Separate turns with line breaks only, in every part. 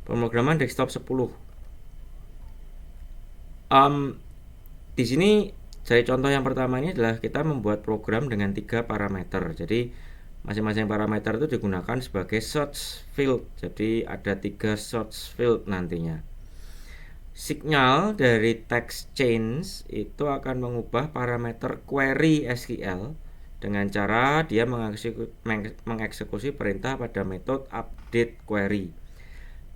Pemrograman desktop 10. Di sini jadi contoh yang pertama ini adalah kita membuat program dengan 3 parameter. Jadi masing-masing parameter itu digunakan sebagai search field. Jadi ada 3 search field nantinya. Signal dari text change itu akan mengubah parameter query SQL dengan cara dia mengeksekusi perintah pada metode update query.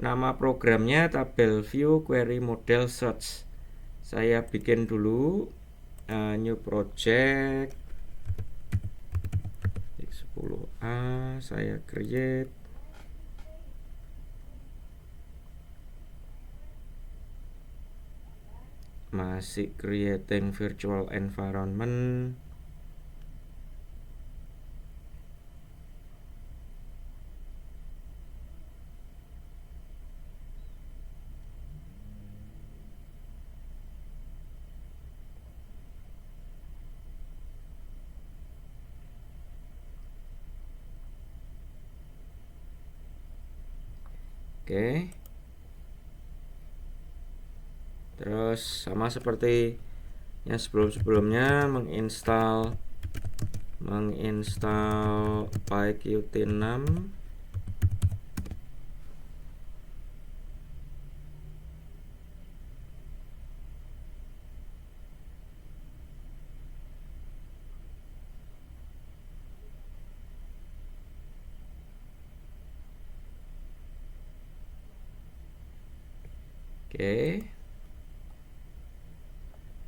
Nama programnya tabel view query model search. Saya bikin dulu new project 10A, saya create. Masih creating virtual environment. Oke. Terus sama seperti yang sebelum-sebelumnya menginstal PyQt6. Oke.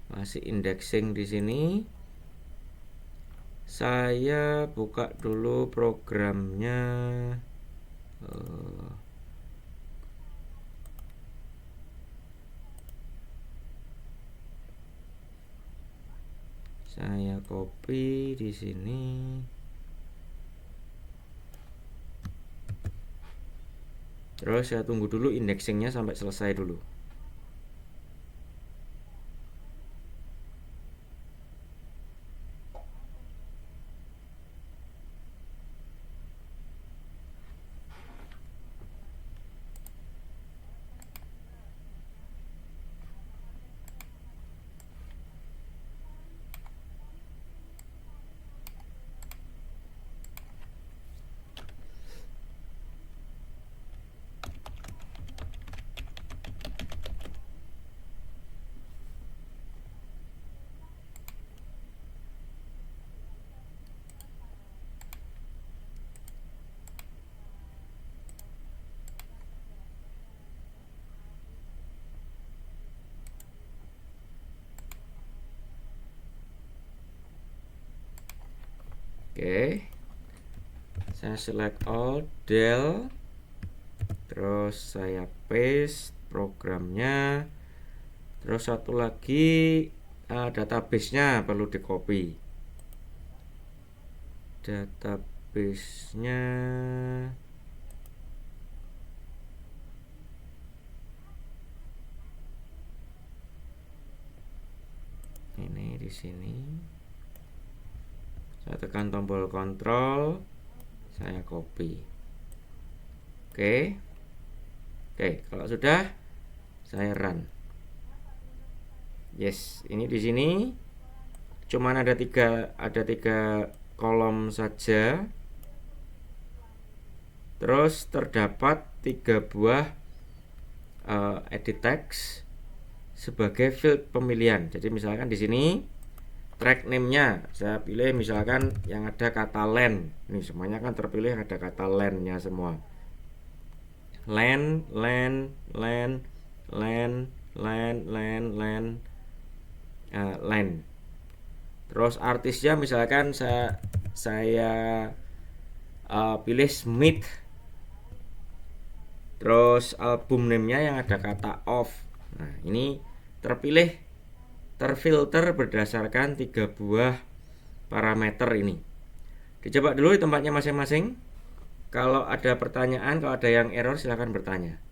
Masih indexing di sini. Saya buka dulu programnya. Saya copy di sini. Terus saya tunggu dulu indexingnya sampai selesai dulu. Oke. Saya select all del. Terus saya paste programnya. Terus satu lagi database-nya perlu di copy. Database-nya ini di sini. Saya tekan tombol kontrol, saya copy. Oke. Oke, kalau sudah saya run. Yes, ini di sini cuman ada tiga kolom saja. Terus terdapat 3 buah edit text sebagai field pemilihan. Jadi misalkan di sini track name-nya saya pilih misalkan yang ada kata LAN. Ini semuanya kan terpilih ada kata LAN-nya semua. LAN, LAN, LAN, LAN, LAN, LAN, LAN, LAN. Terus artisnya misalkan saya pilih Smith. Terus album name-nya yang ada kata off. Nah, ini terfilter berdasarkan 3 buah parameter ini. Dicoba dulu di tempatnya masing-masing. Kalau ada pertanyaan, kalau ada yang error silahkan bertanya.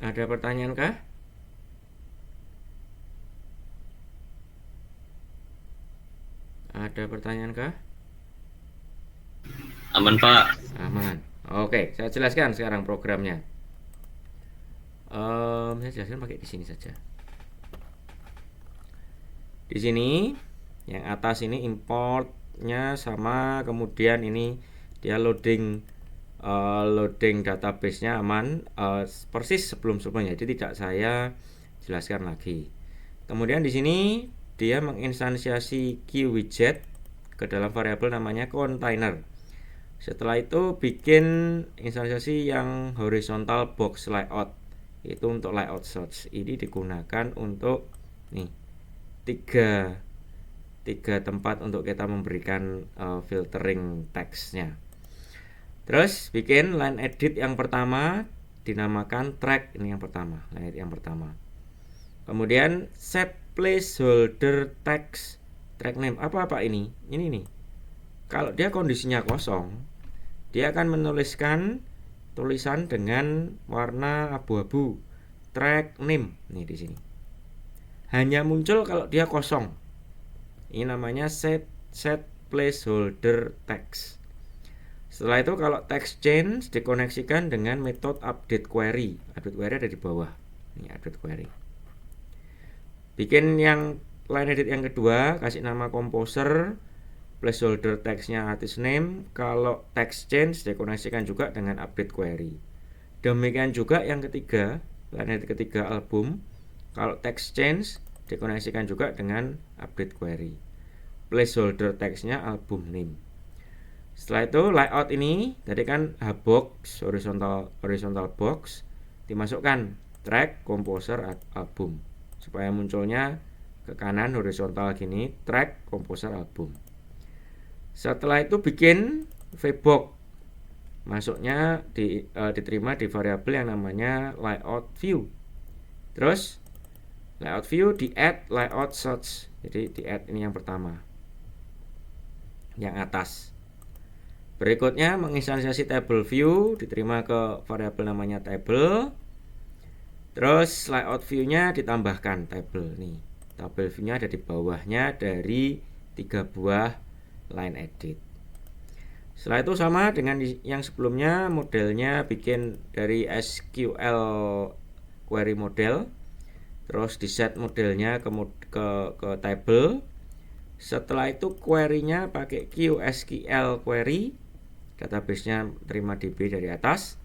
Ada pertanyaan kah? Ada pertanyaan kah?
Aman, Pak.
Aman. Oke, saya jelaskan sekarang programnya. Saya jelaskan pakai di sini saja. Di sini yang atas ini importnya sama, kemudian ini dia loading database-nya aman, persis sebelum-sebelumnya, jadi tidak saya jelaskan lagi. Kemudian di sini dia menginstansiasi QWidget ke dalam variabel namanya container. Setelah itu bikin instansiasi yang horizontal box layout, itu untuk layout search. Ini digunakan untuk nih tiga tempat untuk kita memberikan filtering teksnya. Terus bikin line edit yang pertama, dinamakan track, ini yang pertama, line edit yang pertama. Kemudian set placeholder text track name. Apa ini? Ini nih. Kalau dia kondisinya kosong, dia akan menuliskan tulisan dengan warna abu-abu, track name nih di sini. Hanya muncul kalau dia kosong. Ini namanya set placeholder text. Setelah itu kalau text change dikoneksikan dengan metode update query. Update query ada di bawah. Ini update query. Bikin yang line edit yang kedua, kasih nama composer, placeholder textnya artist name. Kalau text change dikoneksikan juga dengan update query. Demikian juga yang ketiga, line edit ketiga album. Kalau text change dikoneksikan juga dengan update query. Placeholder textnya album name. Setelah itu layout ini tadi kan hbox horizontal box, dimasukkan track composer album supaya munculnya ke kanan horizontal gini, track composer album. Setelah itu bikin vbox, masuknya diterima di variabel yang namanya layout view. Terus layout view di add layout search, jadi di add ini yang pertama, yang atas. Berikutnya menginstansiasi table view, diterima ke variabel namanya table. Terus layout view-nya ditambahkan table nih. Table view-nya ada di bawahnya dari 3 buah line edit. Setelah itu sama dengan yang sebelumnya, modelnya bikin dari SQL query model. Terus di set modelnya ke table. Setelah itu query-nya pakai QSQL query. Database-nya terima DB dari atas.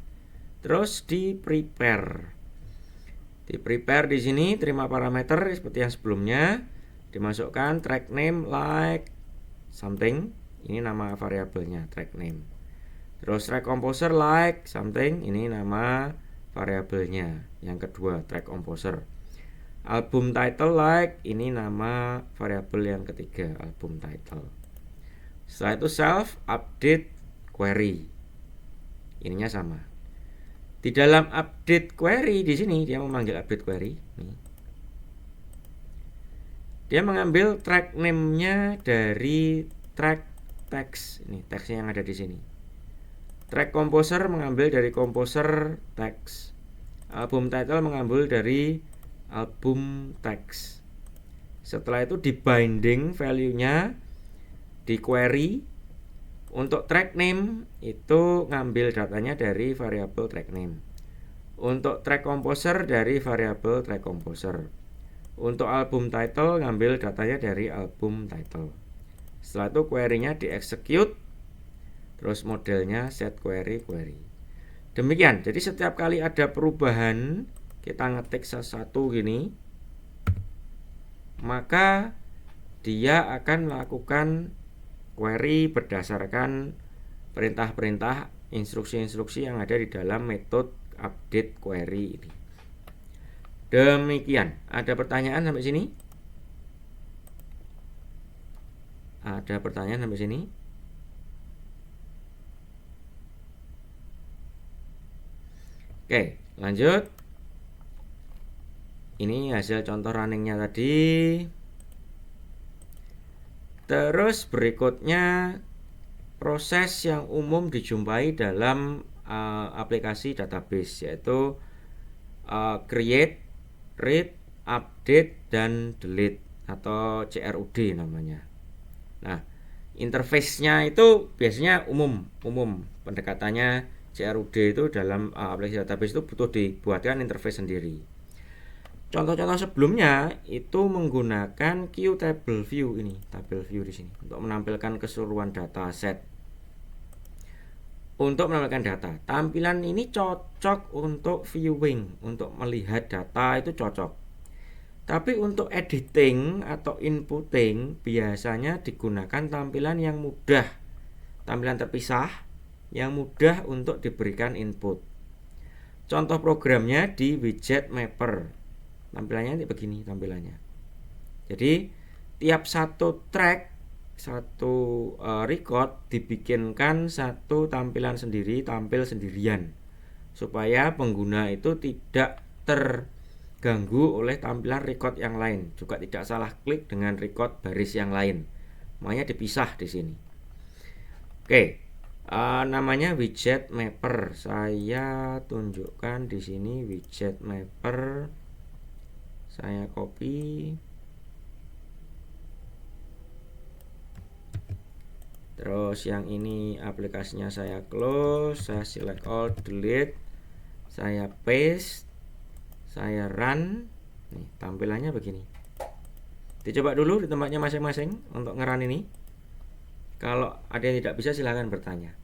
Terus di prepare. Di prepare di sini terima parameter seperti yang sebelumnya. Dimasukkan track name like something. Ini nama variabelnya track name. Terus track composer like something. Ini nama variabelnya. Yang kedua track composer. Album title like, ini nama variabel yang ketiga, album title. Setelah itu self update query. Ininya sama. Di dalam update query di sini dia memanggil update query. Nih. Dia mengambil track name-nya dari track text. Ini teksnya yang ada di sini. Track composer mengambil dari composer text. Album title mengambil dari album text. Setelah itu di binding value-nya di query. Untuk track name itu ngambil datanya dari variabel track name. Untuk track composer dari variabel track composer. Untuk album title ngambil datanya dari album title. Setelah itu query-nya di execute. Terus modelnya set query. Demikian. Jadi setiap kali ada perubahan, kita ngetik sesuatu gini, maka dia akan melakukan query berdasarkan perintah-perintah, instruksi-instruksi yang ada di dalam metode update query ini. Demikian. Ada pertanyaan sampai sini? Ada pertanyaan sampai sini? Oke, lanjut. Ini hasil contoh runningnya tadi. Terus berikutnya proses yang umum dijumpai dalam aplikasi database, yaitu create, read, update, dan delete atau CRUD namanya. Nah, interface-nya itu biasanya umum pendekatannya. CRUD itu dalam aplikasi database itu butuh dibuatkan interface sendiri. Contoh-contoh sebelumnya itu menggunakan Qtable View ini, table view di sini untuk menampilkan keseluruhan data set. Untuk menampilkan data, tampilan ini cocok untuk viewing, untuk melihat data itu cocok. Tapi untuk editing atau inputting biasanya digunakan tampilan yang mudah, tampilan terpisah yang mudah untuk diberikan input. Contoh programnya di widget mapper. Tampilannya ini begini tampilannya. Jadi tiap satu track, satu record dibikinkan satu tampilan sendiri, tampil sendirian, supaya pengguna itu tidak terganggu oleh tampilan record yang lain, juga tidak salah klik dengan record baris yang lain. Makanya dipisah di sini. Oke, namanya widget mapper. Saya tunjukkan di sini widget mapper. Saya copy. Terus yang ini aplikasinya saya close, saya select all, delete, saya paste, saya run. Nih, tampilannya begini. Dicoba dulu di tempatnya masing-masing untuk ngeran ini. Kalau ada yang tidak bisa silahkan bertanya.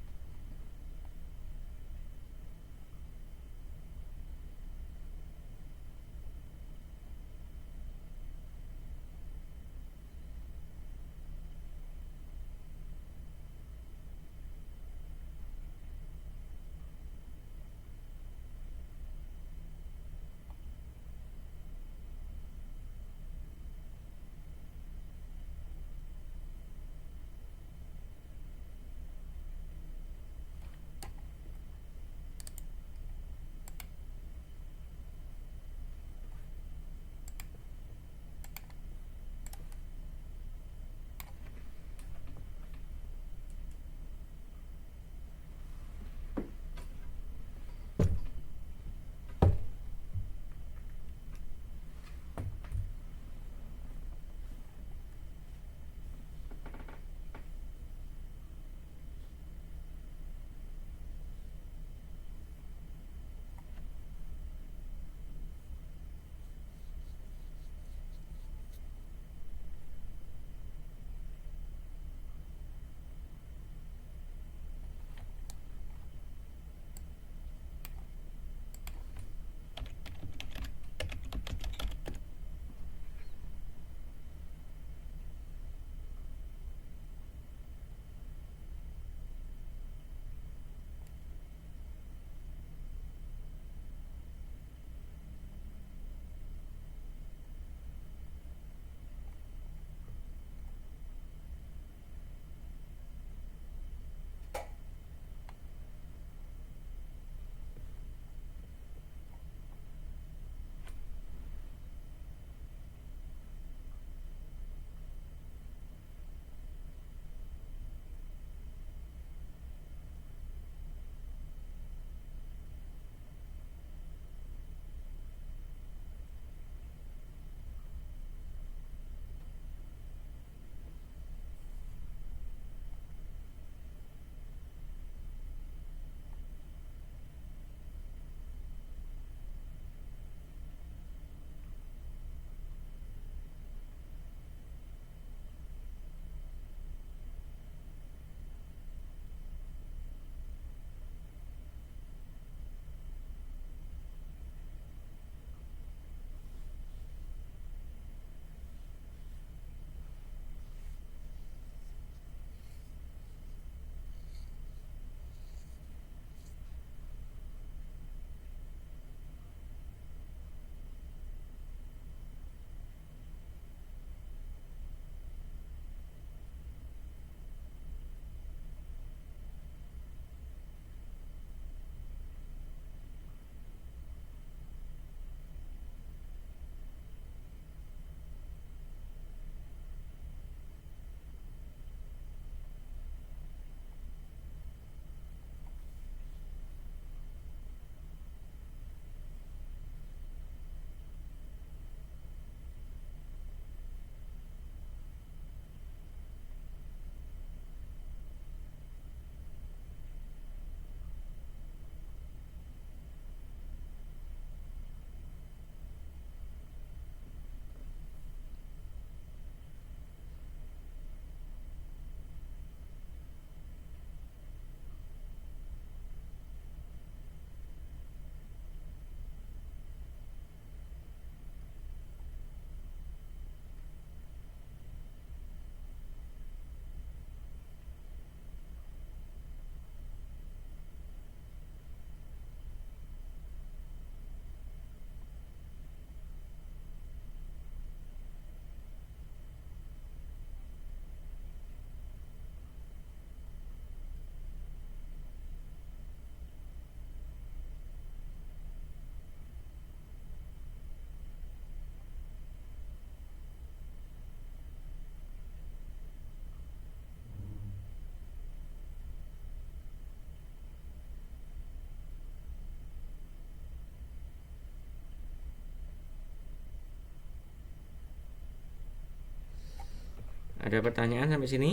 Ada pertanyaan sampai sini?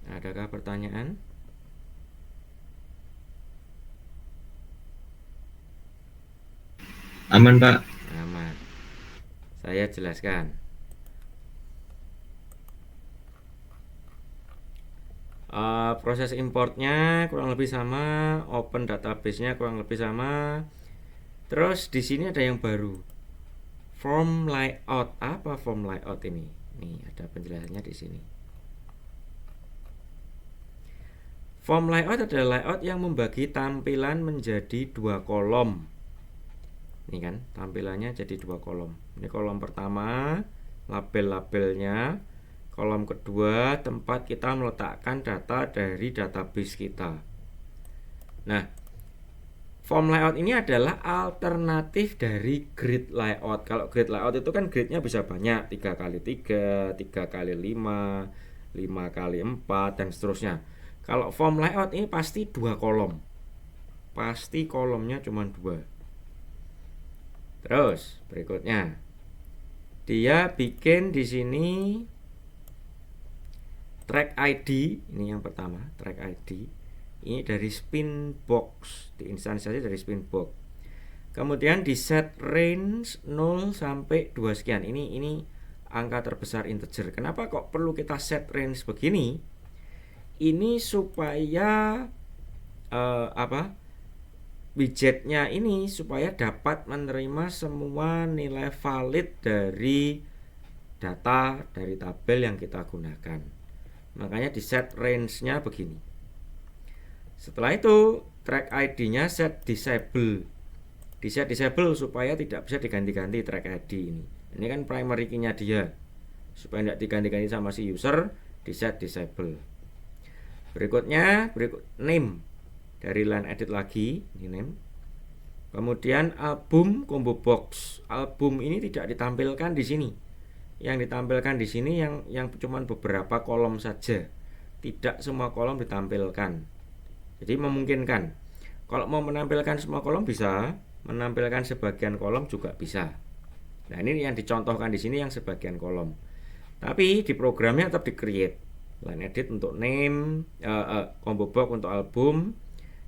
Adakah pertanyaan?
Aman, Pak.
Aman. Saya jelaskan. Proses importnya kurang lebih sama, open database-nya kurang lebih sama. Terus di sini ada yang baru, form layout. Apa form layout ini? Nih ada penjelasannya di sini. Form layout adalah layout yang membagi tampilan menjadi dua kolom. Ini kan tampilannya jadi dua kolom. Ini kolom pertama, label-labelnya. Kolom kedua, tempat kita meletakkan data dari database kita. Nah, form layout ini adalah alternatif dari grid layout. Kalau grid layout itu kan gridnya bisa banyak, 3x3, 3x5, 5x4, dan seterusnya. Kalau form layout ini pasti dua kolom. Pasti kolomnya cuma dua. Terus berikutnya, dia bikin di sini track ID. Ini yang pertama, track ID. Ini dari Spinbox, diinstansiasi dari Spinbox. Kemudian di set range 0 sampai 2 sekian. Ini angka terbesar integer. Kenapa kok perlu kita set range begini? Ini supaya widgetnya ini supaya dapat menerima semua nilai valid dari data dari tabel yang kita gunakan. Makanya di set range-nya begini. Setelah itu track ID-nya set disable. Di set disable supaya tidak bisa diganti-ganti track ID ini. Ini kan primary key-nya dia. Supaya tidak diganti-ganti sama si user, di set disable. Berikutnya name. Dari line edit lagi, ini name. Kemudian album combo box. Album ini tidak ditampilkan di sini. Yang ditampilkan di sini yang cuma beberapa kolom saja. Tidak semua kolom ditampilkan. Jadi memungkinkan. Kalau mau menampilkan semua kolom bisa, menampilkan sebagian kolom juga bisa. Nah, ini yang dicontohkan di sini yang sebagian kolom. Tapi di programnya tetap di-create. Line edit untuk name, combo box untuk album,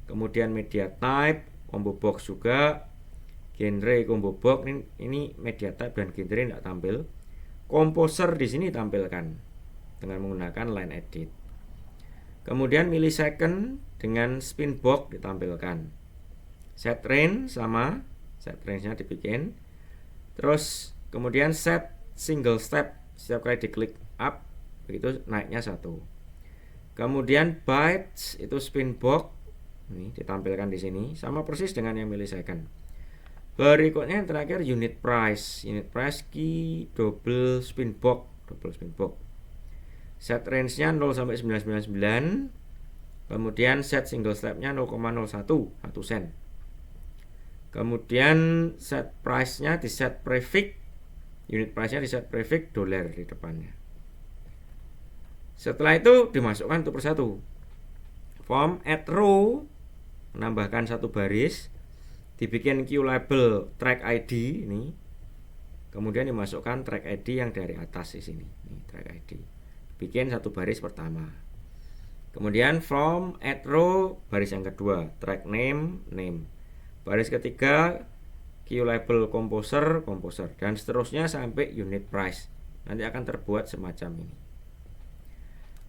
kemudian media type, combo box juga, genre combo box ini media type dan genre tidak tampil. Composer di sini tampilkan dengan menggunakan line edit. Kemudian millisecond dengan Spinbox ditampilkan. Set range sama, set range-nya dibikin. Terus kemudian set single step, setiap kali diklik up begitu naiknya 1. Kemudian bytes itu Spinbox ini ditampilkan di sini sama persis dengan yang millisecond. Berikutnya yang terakhir unit price key double Spinbox. Set range-nya 0 sampai 999. Kemudian set single step-nya 0,01 1 sen. Kemudian set price-nya di set prefix, unit price-nya di set prefix dolar di depannya. Setelah itu dimasukkan satu persatu. Form add row, menambahkan satu baris, dibikin queue label track ID ini. Kemudian dimasukkan track ID yang dari atas di sini. Ini track ID. Bikin satu baris pertama. Kemudian from add row baris yang kedua, track name. Baris ketiga queue label composer dan seterusnya sampai unit price. Nanti akan terbuat semacam ini.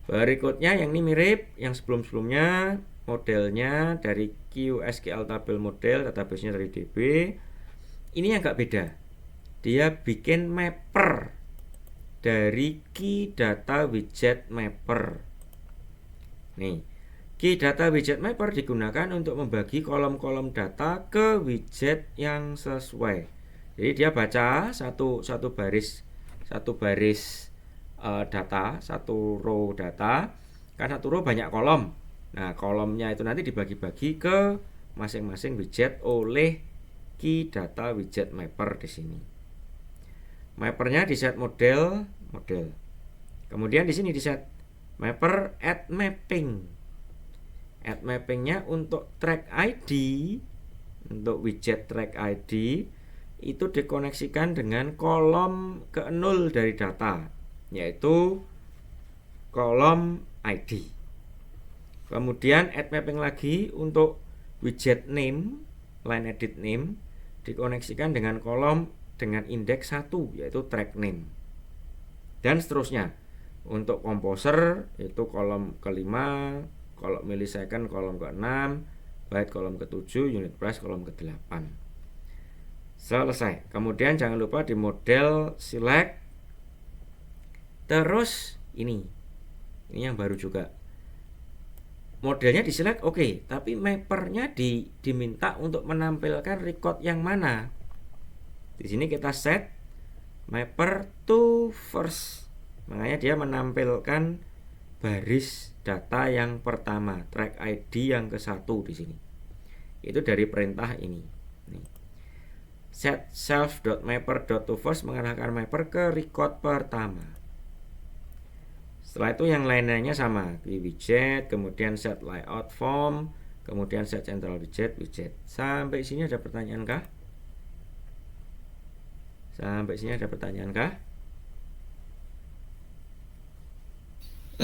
Berikutnya yang ini mirip yang sebelum-sebelumnya, modelnya dari QSQL tabel model, database-nya dari DB. Ini yang agak beda. Dia bikin mapper dari key data widget mapper. Nih, key data widget mapper digunakan untuk membagi kolom-kolom data ke widget yang sesuai. Jadi dia baca satu baris data, satu row data. Kan satu row banyak kolom. Nah, kolomnya itu nanti dibagi-bagi ke masing-masing widget oleh key data widget mapper di sini. Mappernya di set model. Kemudian di sini di set mapper add mapping. Add mappingnya untuk track ID, untuk widget track ID itu dikoneksikan dengan kolom ke-0 dari data, yaitu kolom ID. Kemudian add mapping lagi untuk widget name, line edit name, dikoneksikan dengan kolom dengan indeks 1, yaitu track name. Dan seterusnya. Untuk composer itu kolom ke-5, kolom millisecond kolom ke-6, byte kolom ke-7, unit price kolom ke-8. Selesai. Kemudian jangan lupa di model select. Terus ini yang baru juga. Modelnya di select oke, tapi mappernya diminta untuk menampilkan record yang mana. Di sini kita set mapper to first. Makanya dia menampilkan baris data yang pertama, track ID yang ke-1 di sini. Itu dari perintah ini. Nih. Set self.mapper.toFirst mengarahkan mapper ke record pertama. Setelah itu yang lainnya sama, di widget, kemudian set layout form, kemudian set central widget. Sampai sini ada pertanyaan kah?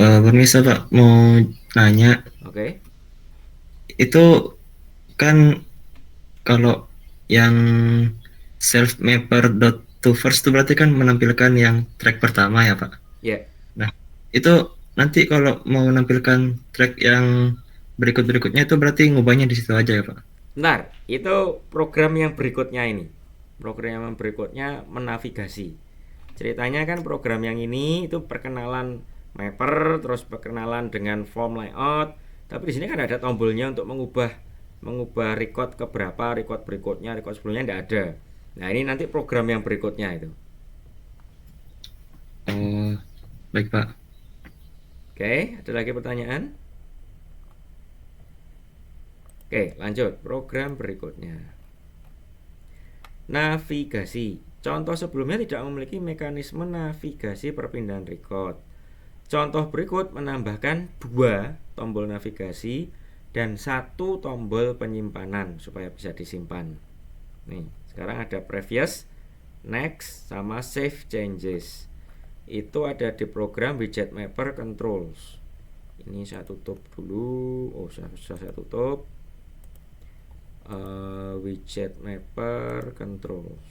Permisa Pak, mau nanya.
Oke.
Itu kan kalau yang self mapper dot to first itu berarti kan menampilkan yang track pertama ya Pak.
Ya.
Nah, itu nanti kalau mau menampilkan track yang berikutnya itu berarti ngubahnya di situ aja ya Pak.
Bentar, itu program yang berikutnya ini. Program yang berikutnya menavigasi. Ceritanya kan program yang ini itu perkenalan mapper, terus perkenalan dengan form layout. Tapi di sini kan ada tombolnya untuk mengubah record ke berapa, record berikutnya, record sebelumnya tidak ada. Nah, ini nanti program yang berikutnya itu.
Oh, baik Pak.
Oke, ada lagi pertanyaan? Oke, lanjut. Program berikutnya. Navigasi. Contoh sebelumnya tidak memiliki mekanisme navigasi perpindahan record. Contoh berikut menambahkan 2 tombol navigasi dan 1 tombol penyimpanan supaya bisa disimpan. Nih, sekarang ada previous, next, sama save changes. Itu ada di program widget mapper controls. Ini saya tutup dulu. Oh, sudah saya tutup. Widget mapper controls.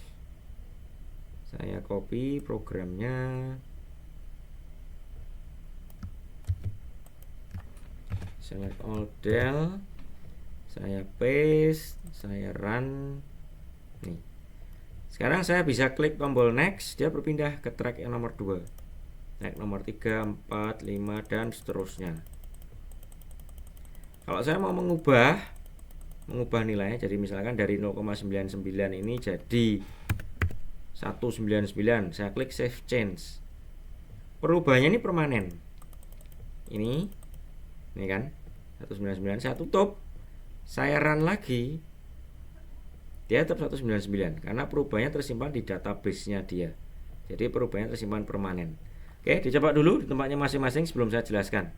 Saya copy programnya. Select all del, saya paste, saya run. Nih. Sekarang saya bisa klik tombol next, dia berpindah ke track yang nomor 2. Track nomor 3, 4, 5 dan seterusnya. Kalau saya mau mengubah nilainya, jadi misalkan dari 0,99 ini jadi 199, saya klik save change. Perubahannya ini permanen. Ini kan 199, saya tutup, saya run lagi, dia tetap 199 karena perubahannya tersimpan di database-nya dia. Jadi perubahannya tersimpan permanen. Oke, dicoba dulu di tempatnya masing-masing sebelum saya jelaskan.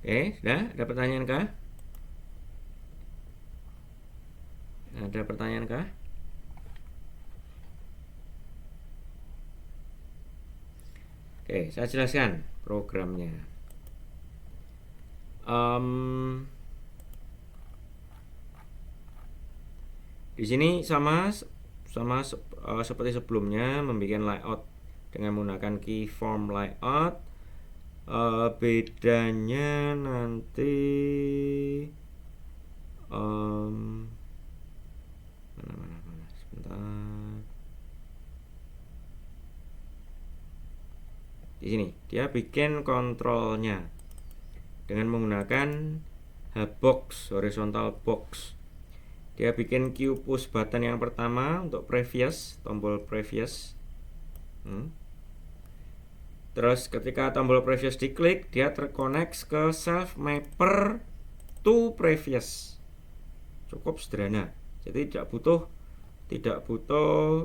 Sudah? Ada pertanyaan kah? Ada pertanyaan kah? Saya jelaskan programnya. Di sini sama seperti sebelumnya, membuat layout dengan menggunakan key form layout. Bedanya nanti mana sebentar. Di sini dia bikin kontrolnya dengan menggunakan box, horizontal box. Dia bikin queue push button yang pertama untuk previous, tombol previous. Terus ketika tombol previous diklik, dia terkonek ke self mapper to previous. Cukup sederhana. Jadi tidak butuh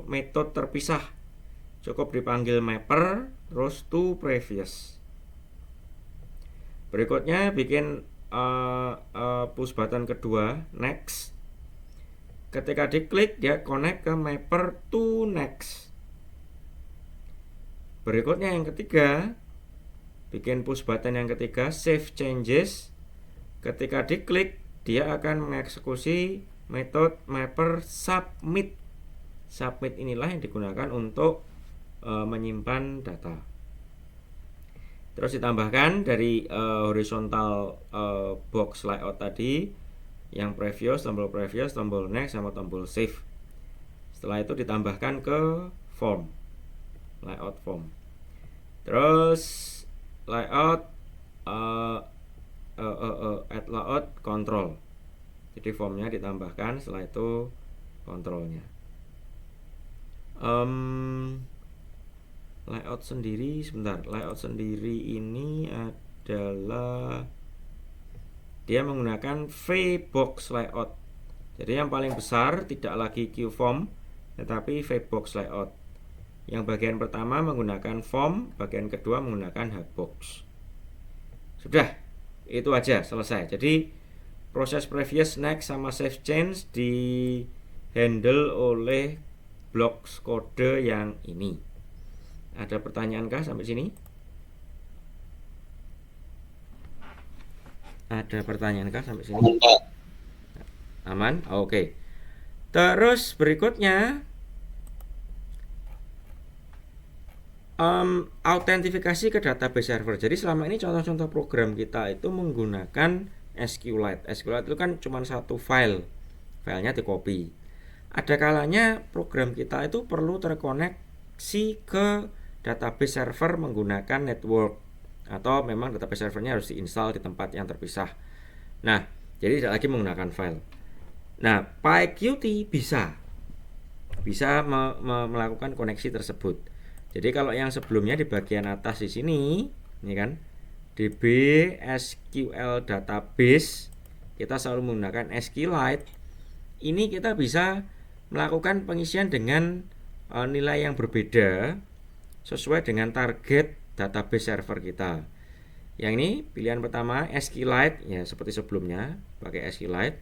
metode terpisah. Cukup dipanggil mapper terus to previous. Berikutnya bikin push button kedua, next. Ketika diklik, dia connect ke mapper to next. Berikutnya yang ketiga, bikin push button yang ketiga, save changes. Ketika diklik, dia akan mengeksekusi metode mapper submit. Submit inilah yang digunakan untuk menyimpan data. Terus ditambahkan dari horizontal box layout tadi, yang previous, tombol next, sama tombol save. Setelah itu ditambahkan ke form, layout form. Terus layout add layout control. Jadi formnya ditambahkan, setelah itu kontrolnya. Layout sendiri, layout sendiri ini adalah dia menggunakan V-box layout. Jadi yang paling besar tidak lagi Q-form, tetapi V-box layout. Yang bagian pertama menggunakan form, bagian kedua menggunakan hubbox. Sudah, itu aja, selesai. Jadi proses previous, next, sama save change di handle oleh blok kode yang ini. Ada pertanyaan kah sampai sini? Ada pertanyaan kah sampai sini? Aman? Oke. Terus berikutnya autentifikasi ke database server. Jadi selama ini contoh-contoh program kita itu menggunakan SQLite. SQLite itu kan cuma satu file. Filenya di-copy. Ada kalanya program kita itu perlu terkoneksi ke database server menggunakan network, atau memang database servernya harus diinstal di tempat yang terpisah. Nah, jadi tidak lagi menggunakan file. Nah, PyQt bisa melakukan koneksi tersebut. Jadi kalau yang sebelumnya di bagian atas di sini, ini kan DB SQL database, kita selalu menggunakan SQLite. Ini kita bisa melakukan pengisian dengan nilai yang berbeda sesuai dengan target database server kita. Yang ini pilihan pertama SQLite, ya seperti sebelumnya pakai SQLite.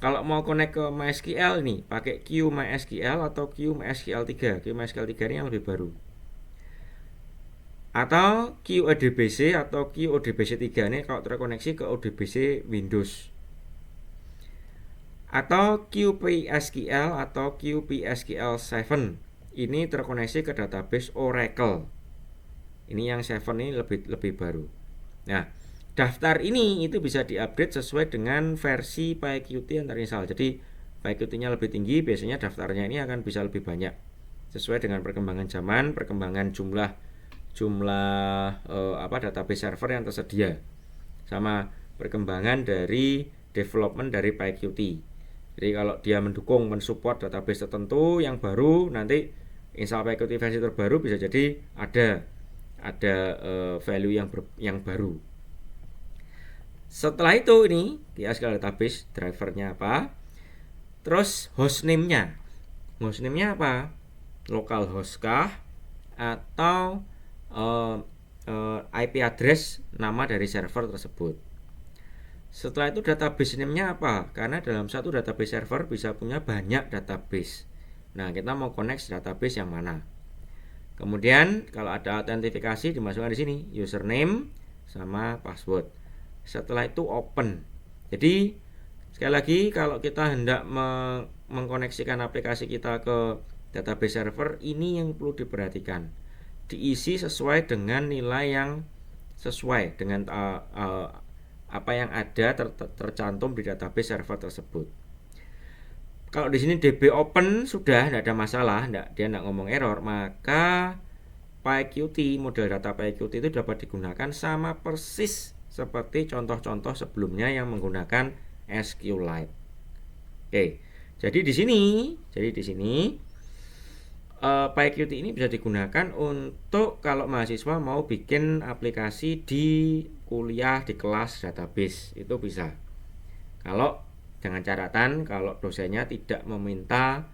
Kalau mau connect ke MySQL nih, pakai QMySQL atau QMySQL 3. QMySQL 3 ini yang lebih baru. Atau QODBC atau QODBC 3 ini kalau terkoneksi ke ODBC Windows. Atau QPSQL atau QPSQL 7. Ini terkoneksi ke database Oracle. Ini yang 7 ini lebih baru. Nah, daftar ini itu bisa diupdate sesuai dengan versi PyQt yang terinstall. Jadi PyQt-nya lebih tinggi, biasanya daftarnya ini akan bisa lebih banyak sesuai dengan perkembangan zaman, perkembangan jumlah database server yang tersedia, sama perkembangan dari development dari PyQt. Jadi kalau dia mensupport database tertentu yang baru, nanti install PyQt versi terbaru bisa jadi ada value yang baru. Setelah itu ini di SQL database drivernya apa? Terus hostname-nya. Hostname-nya apa? Localhost kah atau IP address nama dari server tersebut. Setelah itu database name-nya apa? Karena dalam satu database server bisa punya banyak database. Nah, kita mau connect database yang mana? Kemudian kalau ada autentifikasi dimasukkan di sini, username sama password. Setelah itu open. Jadi sekali lagi kalau kita hendak mengkoneksikan aplikasi kita ke database server, ini yang perlu diperhatikan. Diisi sesuai dengan nilai yang sesuai dengan apa yang ada tercantum di database server tersebut. Kalau di sini DB open sudah tidak ada masalah, dia tidak ngomong error, maka PyQt, model data PyQt itu dapat digunakan sama persis seperti contoh-contoh sebelumnya yang menggunakan SQLite. Oke, jadi di sini PyQt ini bisa digunakan untuk kalau mahasiswa mau bikin aplikasi di kuliah di kelas database, itu bisa. Kalau dengan catatan kalau dosennya tidak meminta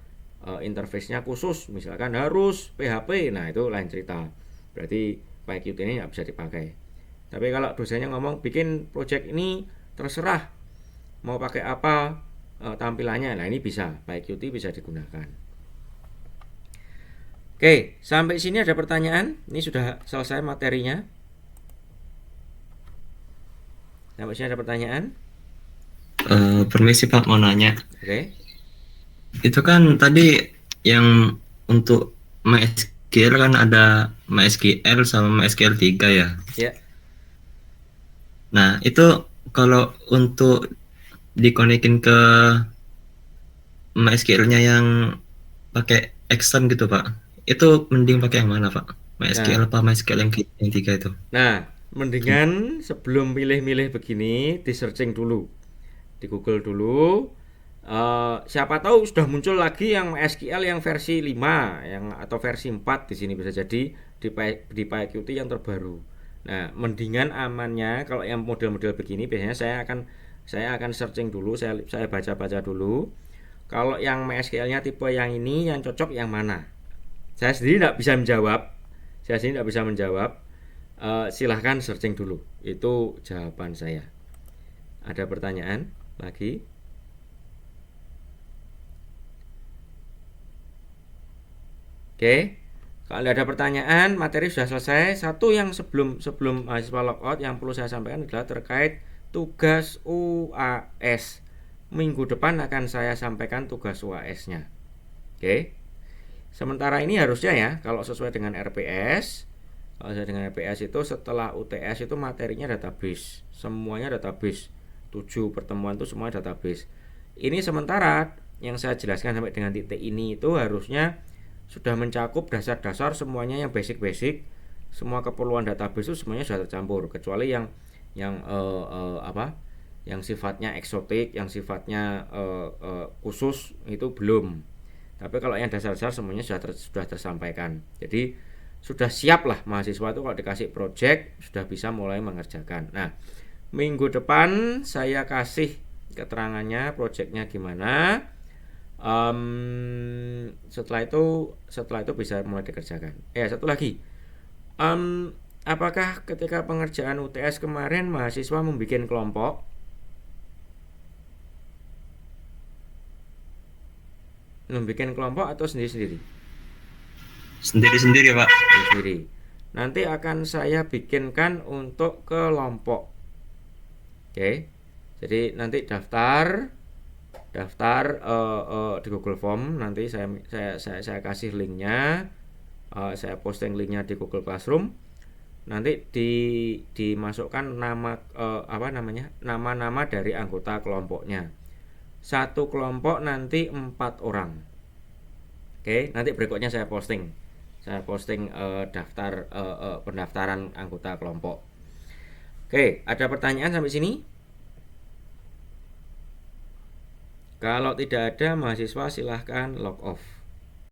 interface-nya khusus, misalkan harus PHP, nah itu lain cerita. Berarti PyQt ini nggak bisa dipakai. Tapi kalau dosennya ngomong bikin project ini terserah mau pakai apa tampilannya, nah ini bisa, PyQt bisa digunakan. Oke, sampai sini ada pertanyaan? Ini sudah selesai materinya. Sampai sini ada pertanyaan?
Permisi Pak, mau nanya.
Oke.
Itu kan tadi yang untuk MySQL kan ada MySQL sama MySQL 3 ya.
Ya.
Nah, itu kalau untuk dikonekin ke MySQL-nya yang pakai extend gitu Pak, itu mending pakai yang mana Pak? MySQL
Nah,
apa MySQL yang 3 itu?
mendingan sebelum milih-milih begini di searching dulu di Google dulu. Siapa tahu sudah muncul lagi yang SQL yang versi 5 atau versi 4 di sini bisa jadi di PyQt yang terbaru. Nah, mendingan amannya kalau yang model-model begini biasanya saya akan searching dulu, saya baca-baca dulu. Kalau yang MySQL-nya tipe yang ini yang cocok yang mana? Saya sendiri tidak bisa menjawab. Silahkan searching dulu. Itu jawaban saya. Ada pertanyaan lagi? Oke, kalau ada pertanyaan, materi sudah selesai. Satu yang sebelum mahasiswa logout yang perlu saya sampaikan adalah terkait tugas UAS. Minggu depan akan saya sampaikan tugas UAS-nya. Oke. Sementara ini harusnya ya, kalau sesuai dengan RPS, itu setelah UTS itu materinya database. Semuanya database. 7 pertemuan itu semua database. Ini sementara yang saya jelaskan sampai dengan titik ini itu harusnya sudah mencakup dasar-dasar semuanya yang basic-basic, semua keperluan database itu semuanya sudah tercampur, kecuali yang yang sifatnya eksotik, yang sifatnya khusus itu belum. Tapi kalau yang dasar-dasar semuanya sudah tersampaikan. Jadi sudah siap lah mahasiswa itu kalau dikasih project sudah bisa mulai mengerjakan. Nah, minggu depan saya kasih keterangannya projectnya gimana. Setelah itu bisa mulai dikerjakan. Satu lagi, apakah ketika pengerjaan UTS kemarin mahasiswa membuat kelompok? Membuat kelompok atau sendiri-sendiri?
Sendiri-sendiri Pak.
Sendiri. Nanti akan saya bikinkan untuk kelompok. Oke. Jadi nanti daftar di Google Form, nanti saya kasih linknya, saya posting linknya di Google Classroom. Nanti dimasukkan nama-nama dari anggota kelompoknya. Satu kelompok nanti 4 orang. Oke, nanti berikutnya saya posting daftar pendaftaran anggota kelompok. Oke, ada pertanyaan sampai sini? Kalau tidak ada, mahasiswa silahkan log off.